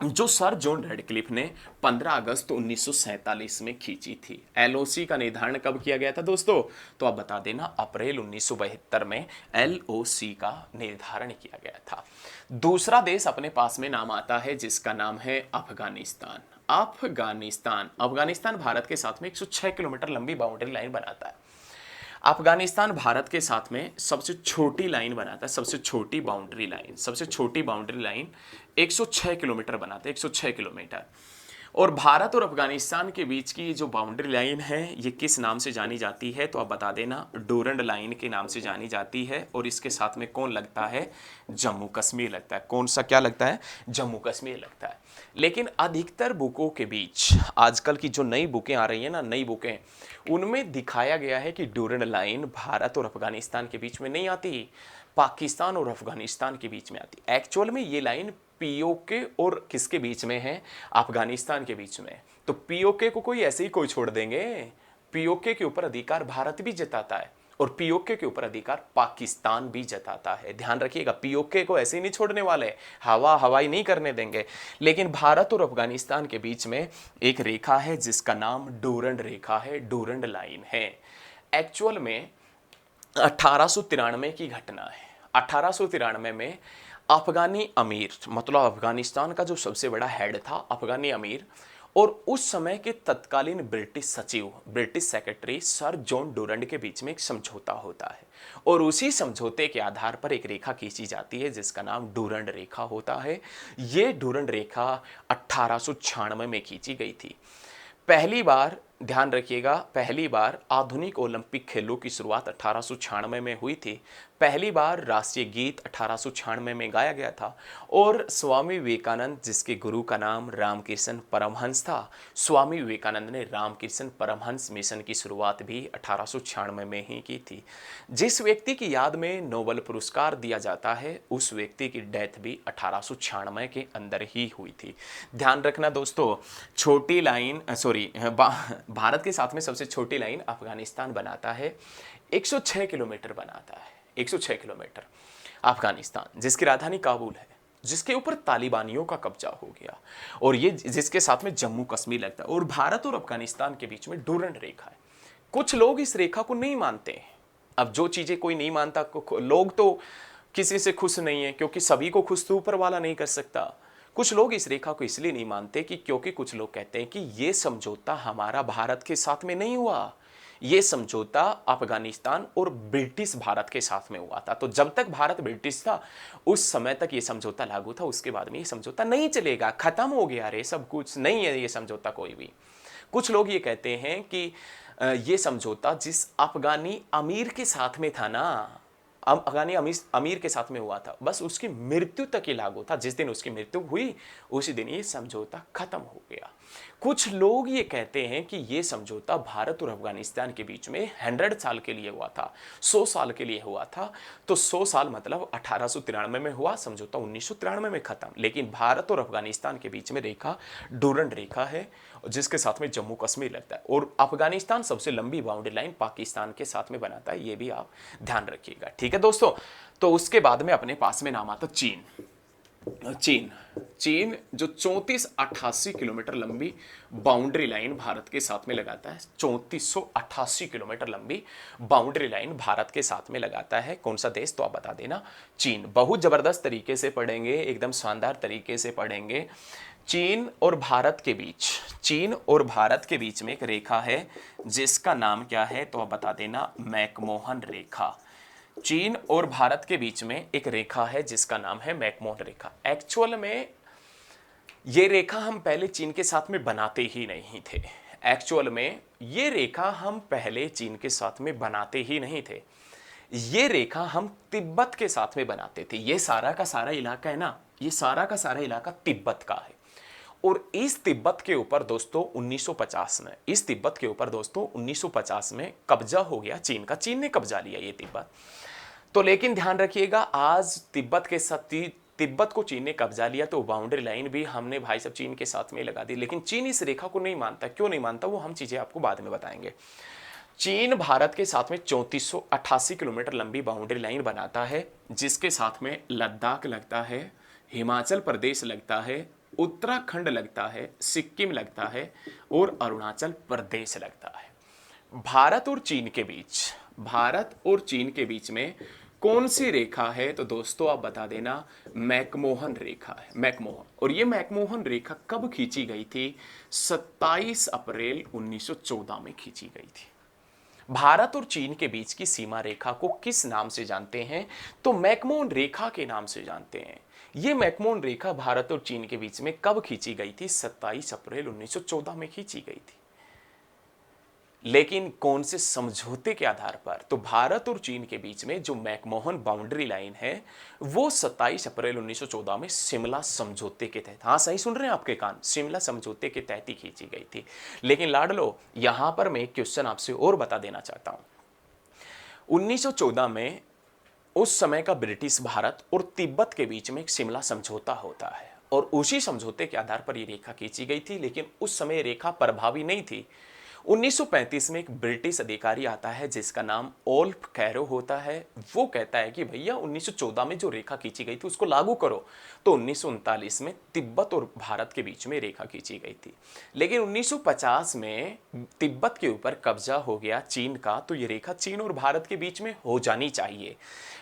जो सर जॉन रेडक्लिफ ने 15 अगस्त 1947 में खींची थी। एलओसी का निर्धारण कब किया गया था दोस्तों? तो आप बता देना, अप्रैल 1972 में एलओसी का निर्धारण किया गया था। दूसरा देश अपने पास में नाम आता है जिसका नाम है अफगानिस्तान। अफगानिस्तान भारत के साथ में 106 किलोमीटर लंबी बाउंड्री लाइन बनाता है। अफगानिस्तान भारत के साथ में सबसे छोटी लाइन बनाता है, सबसे छोटी बाउंड्री लाइन 106 किलोमीटर बनाते हैं, 106 किलोमीटर। और भारत और अफगानिस्तान के बीच की जो बाउंड्री लाइन है, ये किस नाम से जानी जाती है? तो आप बता देना, डूरंड लाइन के नाम से जानी जाती है। और इसके साथ में कौन लगता है? जम्मू कश्मीर लगता है। कौन सा क्या लगता है? जम्मू कश्मीर लगता है। लेकिन अधिकतर बुकों के बीच, आजकल की जो नई बुकें आ रही हैं ना, नई बुकें, उनमें दिखाया गया है कि डूरंड लाइन भारत और अफगानिस्तान के बीच में नहीं आती, पाकिस्तान और अफगानिस्तान के बीच में आती। एक्चुअल में ये लाइन पीओके और किसके बीच में है? अफगानिस्तान के बीच में। तो पीओके को कोई ऐसे ही कोई छोड़ देंगे? पीओके के ऊपर अधिकार भारत भी जताता है और पीओके के ऊपर अधिकार पाकिस्तान भी जताता है। ध्यान रखिएगा, पीओके को ऐसे ही नहीं छोड़ने वाले, हवाई नहीं करने देंगे। लेकिन भारत और अफगानिस्तान के बीच में एक रेखा है जिसका नाम डूरंड रेखा है, डूरंड लाइन है। एक्चुअल में 1893 की घटना है। 1893 में अफगानी अमीर, मतलब अफगानिस्तान का जो सबसे बड़ा हेड था, अफगानी अमीर, और उस समय के तत्कालीन ब्रिटिश सचिव, British secretary sir John Durand के बीच में एक समझौता होता है और उसी समझौते के आधार पर एक रेखा खींची जाती है जिसका नाम डूरंड रेखा होता है। यह डूरंड रेखा 1896 में खींची गई थी। पहली बार, ध्यान रखिएगा, पहली बार आधुनिक ओलंपिक खेलों की शुरुआत 1896 में हुई थी। पहली बार राष्ट्रीय गीत 1896 में गाया गया था और स्वामी विवेकानंद, जिसके गुरु का नाम रामकृष्ण परमहंस था, स्वामी विवेकानंद ने रामकृष्ण परमहंस मिशन की शुरुआत भी 1896 में ही की थी। जिस व्यक्ति की याद में नोबेल पुरस्कार दिया जाता है उस व्यक्ति की डेथ भी 1896 के अंदर ही हुई थी। ध्यान रखना दोस्तों, छोटी लाइन भारत के साथ में सबसे छोटी लाइन अफगानिस्तान बनाता है, 106 किलोमीटर बनाता है, 106 किलोमीटर अफगानिस्तान, जिसकी राजधानी काबुल है, जिसके ऊपर तालिबानियों का कब्जा हो गया और ये जिसके साथ में जम्मू कश्मीर लगता है और भारत और अफगानिस्तान के बीच में डूरंड रेखा है। कुछ लोग इस रेखा को नहीं मानते। अब जो चीजें कोई नहीं मानता, लोग तो किसी से खुश नहीं है क्योंकि सभी को खुश तो ऊपर वाला नहीं कर सकता। कुछ लोग इस रेखा को इसलिए नहीं मानते कि क्योंकि कुछ लोग कहते हैं कि यह समझौता हमारा भारत के साथ में नहीं हुआ, यह समझौता अफगानिस्तान और ब्रिटिश भारत के साथ में हुआ था। तो जब तक भारत ब्रिटिश था उस समय तक यह समझौता लागू था, उसके बाद में यह समझौता नहीं चलेगा, खत्म हो गया रे, सब कुछ नहीं है यह समझौता कोई भी। कुछ लोग ये कहते हैं कि यह समझौता जिस अफगानी अमीर के साथ में था ना, अफगानी अमीर के साथ में हुआ था, बस उसकी मृत्यु तक ही लागू था। जिस दिन उसकी मृत्यु हुई उसी दिन ये समझौता खत्म हो गया। कुछ लोग ये कहते हैं कि ये समझौता भारत और अफगानिस्तान के बीच में 100 साल के लिए हुआ था, 100 साल के लिए हुआ था। तो 100 साल मतलब 1893 में हुआ, समझौता 1993 में खत्म। लेकिन भारत और अफगानिस्तान के बीच में रेखा डूरंड रेखा है जिसके साथ में जम्मू कश्मीर लगता है और अफगानिस्तान सबसे लंबी बाउंड्री लाइन पाकिस्तान के साथ में बनाता है, ये भी आप ध्यान रखिएगा। ठीक है दोस्तों, तो उसके बाद में अपने पास में नाम आता चीन। चीन जो 3488 किलोमीटर लंबी बाउंड्री लाइन भारत के साथ में लगाता है, 3488 किलोमीटर लंबी बाउंड्री लाइन भारत के साथ में लगाता है। कौन सा देश, तो आप बता देना, चीन। बहुत जबरदस्त तरीके से पढ़ेंगे, एकदम शानदार तरीके से पढ़ेंगे। चीन और भारत के बीच, चीन और भारत के बीच में एक रेखा है जिसका नाम क्या है, तो आप बता देना, मैकमोहन रेखा। चीन और भारत के बीच में एक रेखा है जिसका नाम है मैकमोहन रेखा। एक्चुअल में ये रेखा हम पहले चीन के साथ में बनाते ही नहीं थे। एक्चुअल में ये रेखा हम पहले चीन के साथ में बनाते ही नहीं थे। ये रेखा हम तिब्बत के साथ में बनाते थे। ये सारा का सारा इलाका है ना, ये सारा का सारा इलाका तिब्बत का है और इस तिब्बत के ऊपर दोस्तों 1950 में, इस तिब्बत के ऊपर दोस्तों 1950 में कब्जा हो गया चीन का। चीन ने कब्जा लिया ये तिब्बत। तो लेकिन ध्यान रखिएगा, आज तिब्बत के साथ, तिब्बत को चीन ने कब्जा लिया तो बाउंड्री लाइन भी हमने भाई साहब चीन के साथ में लगा दी। लेकिन चीन इस रेखा को नहीं मानता। क्यों नहीं मानता वो हम चीजें आपको बाद में बताएंगे। चीन भारत के साथ में 3488 किलोमीटर लंबी बाउंड्री लाइन बनाता है जिसके साथ में लद्दाख लगता है, हिमाचल प्रदेश लगता है, उत्तराखंड लगता है, सिक्किम लगता है और अरुणाचल प्रदेश लगता है। भारत और चीन के बीच, भारत और चीन के बीच में कौन सी रेखा है, तो दोस्तों आप बता देना, मैकमोहन रेखा है, मैकमोहन। और ये मैकमोहन रेखा कब खींची गई थी, 27 अप्रैल 1914 में खींची गई थी। भारत और चीन के बीच की सीमा रेखा को किस नाम से जानते हैं, तो मैकमोहन रेखा के नाम से जानते हैं। यह मैकमोहन रेखा भारत और चीन के बीच में कब खींची गई थी, 27 अप्रैल 1914 में खींची गई थी। लेकिन कौन से समझौते के आधार पर, तो भारत और चीन के बीच में जो मैकमोहन बाउंड्री लाइन है वो 27 अप्रैल 1914 में शिमला समझौते के तहत, हाँ सही सुन रहे हैं आपके कान, शिमला समझौते के तहत ही खींची गई थी। लेकिन लाडलो, यहां पर मैं एक क्वेश्चन आपसे और बता देना चाहता हूं। 1914 में उस समय का ब्रिटिश भारत और तिब्बत के बीच में एक शिमला समझौता होता है और उसी समझौते के आधार पर यह रेखा खींची गई थी। लेकिन उस समय रेखा प्रभावी नहीं थी। 1935 में एक ब्रिटिश अधिकारी आता है जिसका नाम ओल्फ कैरो होता है। वो कहता है कि भैया 1914 में जो रेखा खींची गई थी उसको लागू करो। तो 1939 में तिब्बत और भारत के बीच में रेखा खींची गई थी। लेकिन 1950 में तिब्बत के ऊपर कब्जा हो गया चीन का, तो ये रेखा चीन और भारत के बीच में हो जानी चाहिए।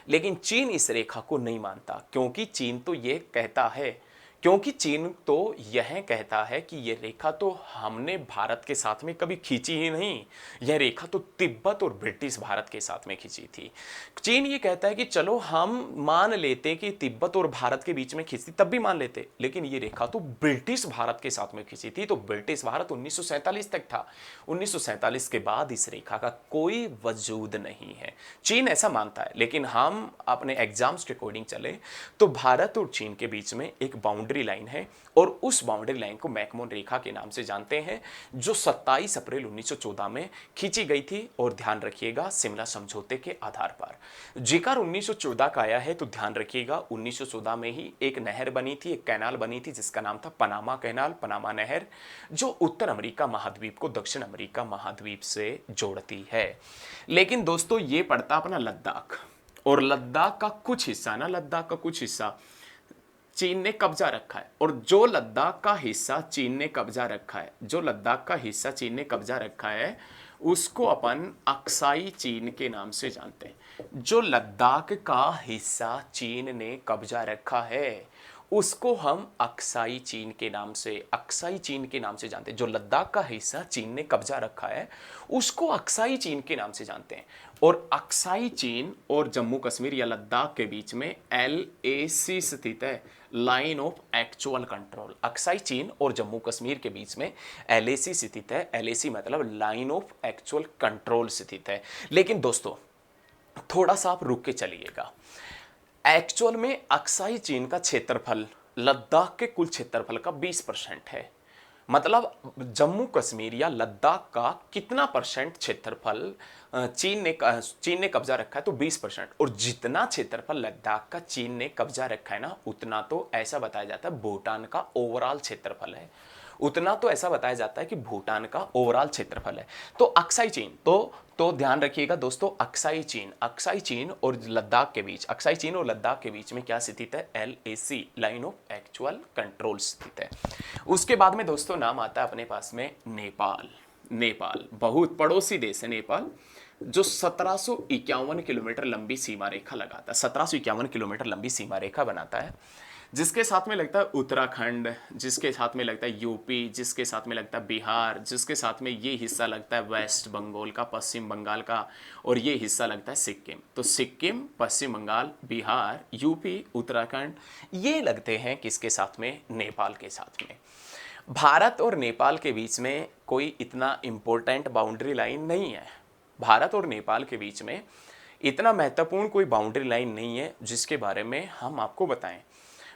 लेकिन चीन इस रेखा को नहीं मानता क्योंकि चीन तो ये कहता है क्योंकि चीन तो यह कहता है कि यह रेखा तो हमने भारत के साथ में कभी खींची ही नहीं, यह रेखा तो तिब्बत और ब्रिटिश भारत के साथ में खींची थी। चीन ये कहता है कि चलो हम मान लेते कि तिब्बत और भारत के बीच में खींची, तब भी मान लेते, लेकिन ये रेखा तो ब्रिटिश भारत के साथ में खींची थी, तो ब्रिटिश भारत 1947 तक था। 1947 के बाद इस रेखा का कोई वजूद नहीं है, चीन ऐसा मानता है। लेकिन हम अपने एग्जाम्स के अकॉर्डिंग चले तो भारत और चीन के बीच में एक बाउंड्री लाइन है, और उस बाउंड्री लाइन को मैकमोहन रेखा के नाम से जानते हैं, जो 27 अप्रैल 1914 में खींची गई थी। और ध्यान रखिएगा, शिमला समझौते के आधार पर जिक्र 1914 का आया है, तो ध्यान रखिएगा 1914 में ही एक नहर बनी थी, एक कैनाल बनी थी, जिसका नाम था पनामा कैनाल, पनामा नहर, जो उत्तर अमेरिका महाद्वीप को दक्षिण अमेरिका महाद्वीप से जोड़ती है। लेकिन दोस्तों ये पड़ता अपना लद्दाख, और लद्दाख का कुछ हिस्सा ना, लद्दाख का कुछ हिस्सा चीन ने कब्जा रखा है। और जो लद्दाख का हिस्सा चीन ने कब्जा रखा है, जो लद्दाख का हिस्सा चीन ने कब्जा रखा है, उसको अपन अक्साई चीन के नाम से जानते हैं। जो लद्दाख का हिस्सा चीन ने कब्जा रखा है, उसको हम अक्साई चीन के नाम से, अक्साई चीन के नाम से जानते हैं। जो लद्दाख का हिस्सा चीन ने कब्जा रखा है, उसको अक्साई चीन के नाम से जानते हैं। और अक्साई चीन और जम्मू कश्मीर या लद्दाख के बीच में LAC स्थित है, line of actual control. Aksai चीन और जम्मू कश्मीर के बीच में LAC स्थित है, LAC मतलब लाइन ऑफ एक्चुअल कंट्रोल स्थित है। लेकिन दोस्तों थोड़ा सा आप रुक के चलिएगा, एक्चुअल में अक्साई चीन का क्षेत्रफल लद्दाख के कुल क्षेत्रफल का 20% है। मतलब जम्मू कश्मीर या लद्दाख का कितना परसेंट क्षेत्रफल चीन ने कब्जा रखा है, तो 20%। और जितना क्षेत्रफल लद्दाख का चीन ने कब्जा रखा है ना, उतना तो ऐसा बताया जाता है भूटान का ओवरऑल क्षेत्रफल है, उतना तो ऐसा बताया जाता है कि भूटान का ओवरऑल क्षेत्रफल है। तो अक्साई चीन तो ध्यान रखिएगा दोस्तों, अक्साई चीन और लद्दाख के बीच, अक्साई चीन और लद्दाख के बीच में क्या स्थित है, LAC line of actual control स्थित है। उसके बाद में दोस्तों नाम आता है अपने पास में नेपाल। नेपाल बहुत पड़ोसी देश है नेपाल, जो 1751 किलोमीटर लंबी सीमा रेखा लगाता है, 1751 किलोमीटर लंबी सीमा रेखा बनाता है, जिसके साथ में लगता है उत्तराखंड, जिसके साथ में लगता है यूपी, जिसके साथ में लगता है बिहार, जिसके साथ में ये हिस्सा लगता है वेस्ट बंगाल का, पश्चिम बंगाल का, और ये हिस्सा लगता है सिक्किम। तो सिक्किम, पश्चिम बंगाल, बिहार, यूपी, उत्तराखंड, ये लगते हैं किसके साथ में, नेपाल के साथ में। भारत और नेपाल के बीच में कोई इतना इम्पोर्टेंट बाउंड्री लाइन नहीं है, भारत और नेपाल के बीच में इतना महत्वपूर्ण कोई बाउंड्री लाइन नहीं है जिसके बारे में हम आपको बताएं।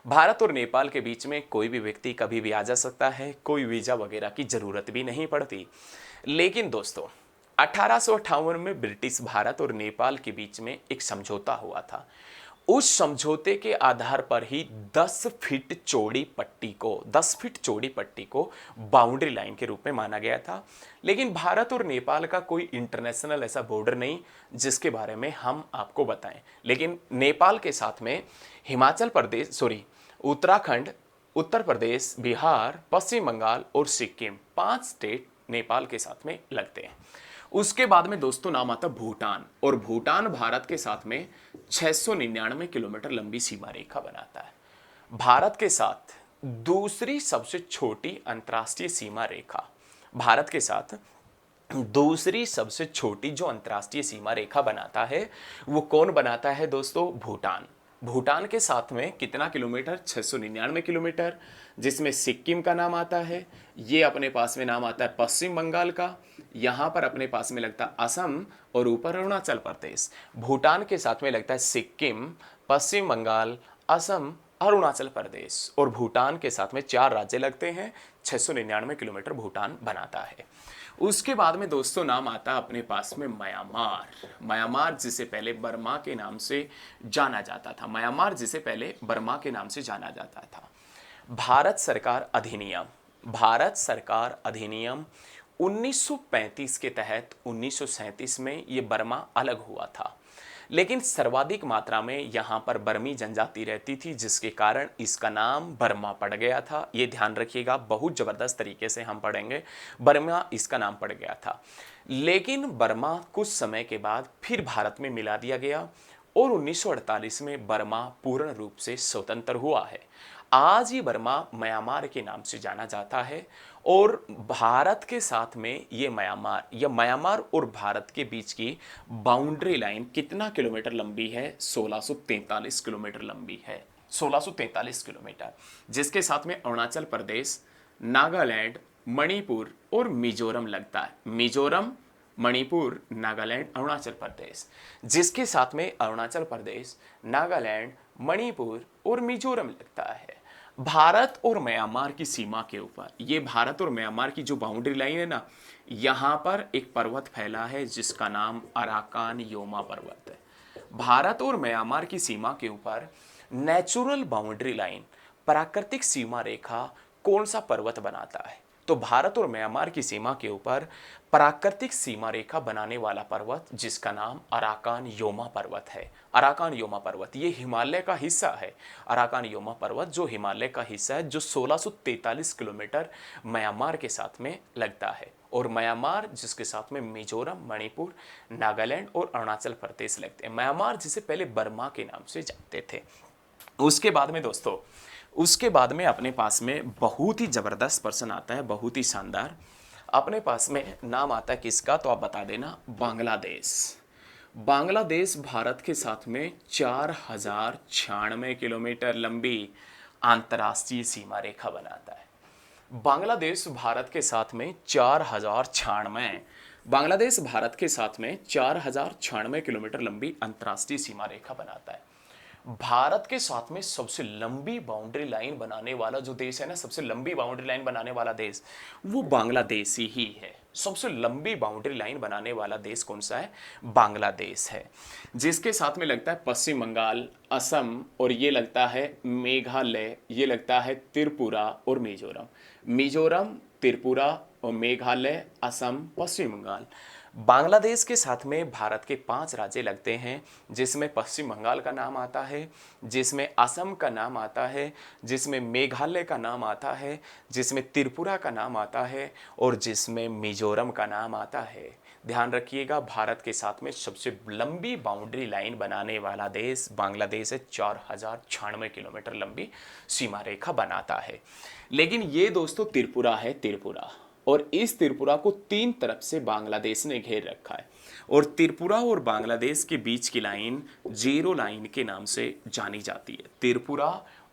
भारत और नेपाल के बीच में कोई भी व्यक्ति कभी भी आ जा सकता है, कोई वीज़ा वगैरह की ज़रूरत भी नहीं पड़ती। लेकिन दोस्तों 1858 में ब्रिटिश भारत और नेपाल के बीच में एक समझौता हुआ था। उस समझौते के आधार पर ही 10 फीट चौड़ी पट्टी को बाउंड्री लाइन के रूप में माना गया था। लेकिन भारत और नेपाल का कोई इंटरनेशनल ऐसा बॉर्डर नहीं जिसके बारे में हम आपको बताएं। लेकिन नेपाल के साथ में हिमाचल प्रदेश, उत्तराखंड, उत्तर प्रदेश, बिहार, पश्चिम बंगाल और सिक्किम, 5 स्टेट नेपाल के साथ में लगते हैं। उसके बाद में दोस्तों नाम आता भूटान, और भूटान भारत के साथ में 699 किलोमीटर लंबी सीमा रेखा बनाता है। भारत के साथ दूसरी सबसे छोटी अंतर्राष्ट्रीय सीमा रेखा, भारत के साथ दूसरी सबसे छोटी जो अंतर्राष्ट्रीय सीमा रेखा बनाता है, वो कौन बनाता है दोस्तों, भूटान। भूटान के साथ में कितना किलोमीटर, 699 किलोमीटर, जिसमें सिक्किम का नाम आता है, ये अपने पास में नाम आता है पश्चिम बंगाल का, यहाँ पर अपने पास में लगता है असम, और ऊपर अरुणाचल प्रदेश। भूटान के साथ में लगता है सिक्किम, पश्चिम बंगाल, असम, अरुणाचल प्रदेश, और भूटान के साथ में 4 राज्य लगते हैं। 699 किलोमीटर भूटान बनाता है। उसके बाद में दोस्तों नाम आता है अपने पास में म्यांमार। म्यांमार जिसे पहले बर्मा के नाम से जाना जाता था, म्यांमार जिसे पहले बर्मा के नाम से जाना जाता था। भारत सरकार अधिनियम 1935 के तहत 1937 में ये बर्मा अलग हुआ था। लेकिन सर्वाधिक मात्रा में यहाँ पर बर्मी जनजाति रहती थी, जिसके कारण इसका नाम बर्मा पड़ गया था। ये ध्यान रखिएगा, बहुत ज़बरदस्त तरीके से हम पढ़ेंगे, बर्मा इसका नाम पड़ गया था। लेकिन बर्मा कुछ समय के बाद फिर भारत में मिला दिया गया, और 1948 में बर्मा पूर्ण रूप से स्वतंत्र हुआ है। आज ये बर्मा म्यांमार के नाम से जाना जाता है। और भारत के साथ में ये म्यांमार और भारत के बीच की बाउंड्री लाइन कितना किलोमीटर लंबी है? 1643 किलोमीटर लंबी है, 1643 किलोमीटर, जिसके साथ में अरुणाचल प्रदेश, नागालैंड, मणिपुर और मिजोरम लगता है। मिजोरम, मणिपुर, नागालैंड, अरुणाचल प्रदेश, जिसके साथ में अरुणाचल प्रदेश, नागालैंड, मणिपुर और मिजोरम लगता है। भारत और म्यांमार की सीमा के ऊपर, ये भारत और म्यांमार की जो बाउंड्री लाइन है ना, यहाँ पर एक पर्वत फैला है जिसका नाम अराकान योमा पर्वत है। भारत और म्यांमार की सीमा के ऊपर नेचुरल बाउंड्री लाइन, प्राकृतिक सीमा रेखा कौन सा पर्वत बनाता है? तो भारत और म्यांमार की सीमा के ऊपर प्राकृतिक सीमा रेखा बनाने वाला पर्वत जिसका नाम अराकान योमा पर्वत है। अराकान योमा पर्वत ये हिमालय का हिस्सा है। अराकान योमा पर्वत जो हिमालय का हिस्सा है, जो 1643 किलोमीटर म्यांमार के साथ में लगता है। और म्यांमार जिसके साथ में मिजोरम, मणिपुर, नागालैंड और अरुणाचल प्रदेश लगते हैं। म्यांमार जिसे पहले बर्मा के नाम से जानते थे। उसके बाद में दोस्तों, उसके बाद में अपने पास में बहुत ही जबरदस्त पर्सन आता है, बहुत ही शानदार। अपने पास में नाम आता है किसका? तो आप बता देना, बांग्लादेश। बांग्लादेश भारत के साथ में 4096 किलोमीटर लंबी अंतर्राष्ट्रीय सीमा रेखा बनाता है। बांग्लादेश भारत के साथ में 4096, बांग्लादेश भारत के साथ में 4096 किलोमीटर लंबी अंतर्राष्ट्रीय सीमा रेखा बनाता है। भारत के साथ में सबसे लंबी बाउंड्री लाइन बनाने वाला जो देश है ना, सबसे लंबी बाउंड्री लाइन बनाने वाला देश, वो बांग्लादेश ही है। सबसे लंबी बाउंड्री लाइन बनाने वाला देश कौन सा है? बांग्लादेश है, जिसके साथ में लगता है पश्चिम बंगाल, असम, और ये लगता है मेघालय, ये लगता है त्रिपुरा और मिजोरम। मिजोरम, त्रिपुरा और मेघालय, असम, पश्चिम बंगाल। बांग्लादेश के साथ में भारत के 5 राज्य लगते हैं, जिसमें पश्चिम बंगाल का नाम आता है, जिसमें असम का नाम आता है, जिसमें मेघालय का नाम आता है, जिसमें त्रिपुरा का नाम आता है और जिसमें मिजोरम का नाम आता है। ध्यान रखिएगा, भारत के साथ में सबसे लंबी बाउंड्री लाइन बनाने वाला देश बांग्लादेश है। 4096 किलोमीटर लंबी सीमा रेखा बनाता है। लेकिन ये दोस्तों त्रिपुरा है, त्रिपुरा, और इस त्रिपुरा को 3 तरफ से बांग्लादेश ने घेर रखा है। और त्रिपुरा और बांग्लादेश के बीच की लाइन जीरो लाइन के नाम से जानी जाती है। त्रिपुरा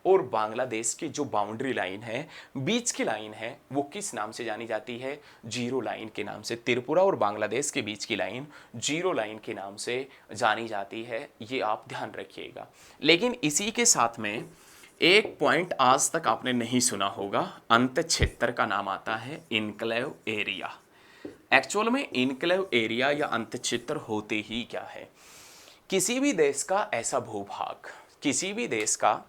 और बांग्लादेश की जो बाउंड्री लाइन है, बीच की लाइन है, वो किस नाम से जानी जाती है? जीरो लाइन के नाम से। त्रिपुरा और बांग्लादेश के बीच की लाइन जीरो लाइन के नाम से जानी जाती है, ये आप ध्यान रखिएगा। लेकिन इसी के साथ में एक पॉइंट आज तक आपने नहीं सुना होगा, अंत क्षेत्र का नाम आता है इनक्लेव एरिया। एक्चुअल में इनक्लेव एरिया या अंत क्षेत्र होते ही क्या है? किसी भी देश का ऐसा भूभाग, किसी भी देश का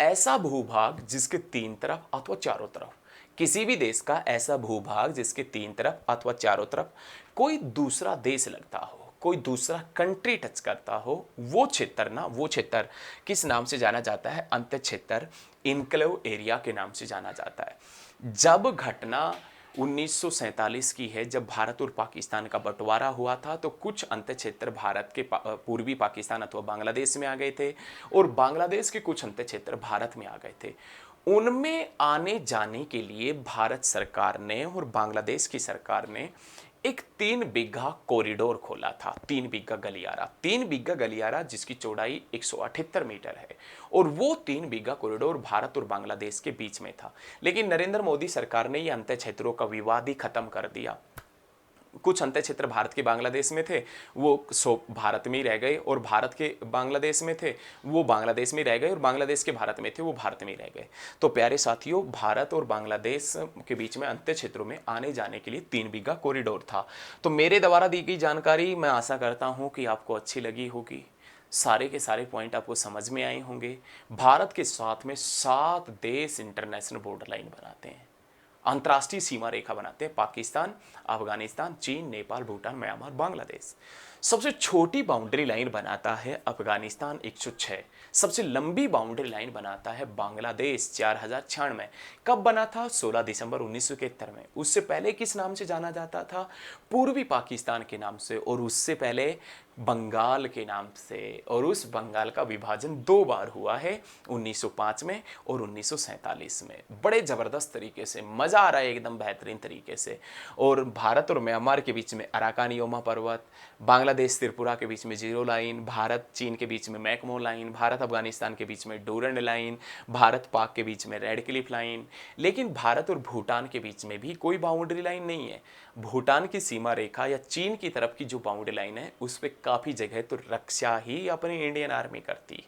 ऐसा भूभाग जिसके 3 तरफ अथवा चारों तरफ, किसी भी देश का ऐसा भूभाग जिसके 3 तरफ अथवा चारों तरफ कोई दूसरा देश लगता हो, कोई दूसरा कंट्री टच करता हो, वो क्षेत्र ना, वो क्षेत्र किस नाम से जाना जाता है? अंत क्षेत्र, इनक्लेव एरिया के नाम से जाना जाता है। जब घटना 1947 की है, जब भारत और पाकिस्तान का बंटवारा हुआ था, तो कुछ अंत क्षेत्र भारत के पूर्वी पाकिस्तान अथवा बांग्लादेश में आ गए थे और बांग्लादेश के कुछ अंत क्षेत्र भारत में आ गए थे। उनमें आने जाने के लिए भारत सरकार ने और बांग्लादेश की सरकार ने एक 3 बीघा कॉरिडोर खोला था। 3 बीघा गलियारा, 3 बीघा गलियारा जिसकी चौड़ाई 178 मीटर है, और वो 3 बीघा कॉरिडोर भारत और बांग्लादेश के बीच में था। लेकिन नरेंद्र मोदी सरकार ने ये अंत क्षेत्रों का विवाद ही खत्म कर दिया। कुछ अंत क्षेत्र भारत के बांग्लादेश में थे, वो भारत में ही रह गए, और भारत के बांग्लादेश में थे, वो बांग्लादेश में रह गए, और बांग्लादेश के भारत में थे, वो भारत में ही रह गए। तो प्यारे साथियों, भारत और बांग्लादेश के बीच में अंत क्षेत्रों में आने जाने के लिए 3 बीघा कॉरिडोर था। तो मेरे द्वारा दी गई जानकारी मैं आशा करता हूँ कि आपको अच्छी लगी होगी। सारे के सारे पॉइंट आपको समझ में आए होंगे। भारत के साथ में 7 देश इंटरनेशनल बॉर्डर लाइन बनाते हैं, अंतर्राष्ट्रीय सीमा रेखा बनाते हैं। पाकिस्तान, अफगानिस्तान, चीन, नेपाल, भूटान, म्यांमार, बांग्लादेश। सबसे छोटी बाउंड्री लाइन बनाता है अफगानिस्तान 106। सबसे लंबी बाउंड्री लाइन बनाता है बांग्लादेश 4096। कब बना था? 16 दिसंबर 1971 में। उससे पहले किस नाम से जाना जाता था? पूर्वी पाकिस्तान के नाम से। और उससे पहले बंगाल के नाम से, और उस बंगाल का विभाजन 2 बार हुआ है, 1905 में और 1947 में। बड़े ज़बरदस्त तरीके से, मज़ा आ रहा है एकदम बेहतरीन तरीके से। और भारत और म्यांमार के बीच में अराकानियोमा पर्वत, बांग्लादेश त्रिपुरा के बीच में जीरो लाइन, भारत चीन के बीच में मैकमो लाइन, भारत अफगानिस्तान के बीच में डूरंड लाइन, भारत पाक के बीच में रेड क्लिफ लाइन। लेकिन भारत और भूटान के बीच में भी कोई बाउंड्री लाइन नहीं है। भूटान की सीमा रेखा या चीन की तरफ की जो बाउंड्री लाइन है उस पर काफ़ी जगह तो रक्षा ही अपनी इंडियन आर्मी करती।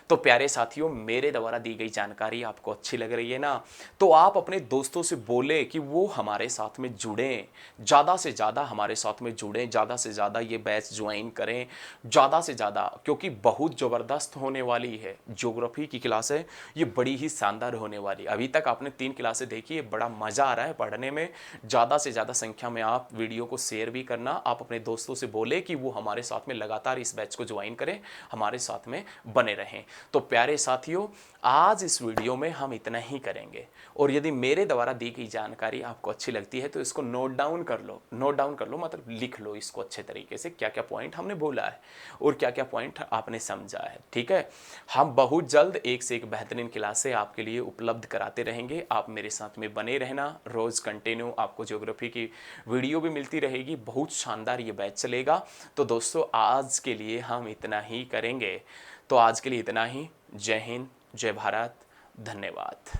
तो प्यारे साथियों, मेरे द्वारा दी गई जानकारी आपको अच्छी लग रही है ना, तो आप अपने दोस्तों से बोले कि वो हमारे साथ में जुड़ें, ज़्यादा से ज़्यादा हमारे साथ में जुड़ें, ज़्यादा से ज़्यादा ये बैच ज्वाइन करें, ज़्यादा से ज़्यादा, क्योंकि बहुत ज़बरदस्त होने वाली है। ज्योग्राफी की क्लास है, ये बड़ी ही शानदार होने वाली। अभी तक आपने 3 क्लासें देखी है, बड़ा मज़ा आ रहा है पढ़ने में। ज़्यादा से ज़्यादा संख्या में आप वीडियो को शेयर भी करना, आप अपने दोस्तों से बोले कि वो हमारे साथ में लगातार इस बैच को ज्वाइन करें, हमारे साथ में बने रहें। तो प्यारे साथियों, आज इस वीडियो में हम इतना ही करेंगे, और यदि मेरे द्वारा दी गई जानकारी आपको अच्छी लगती है तो इसको नोट डाउन कर लो। नोट डाउन कर लो मतलब लिख लो इसको अच्छे तरीके से, क्या क्या पॉइंट हमने बोला है और क्या क्या पॉइंट आपने समझा है। ठीक है, हम बहुत जल्द एक से एक बेहतरीन क्लासें आपके लिए उपलब्ध कराते रहेंगे। आप मेरे साथ में बने रहना, रोज़ कंटिन्यू आपको ज्योग्राफी की वीडियो भी मिलती रहेगी। बहुत शानदार ये बैच चलेगा। तो दोस्तों, आज के लिए हम इतना ही करेंगे। तो आज के लिए इतना ही। जय हिंद, जय भारत, धन्यवाद।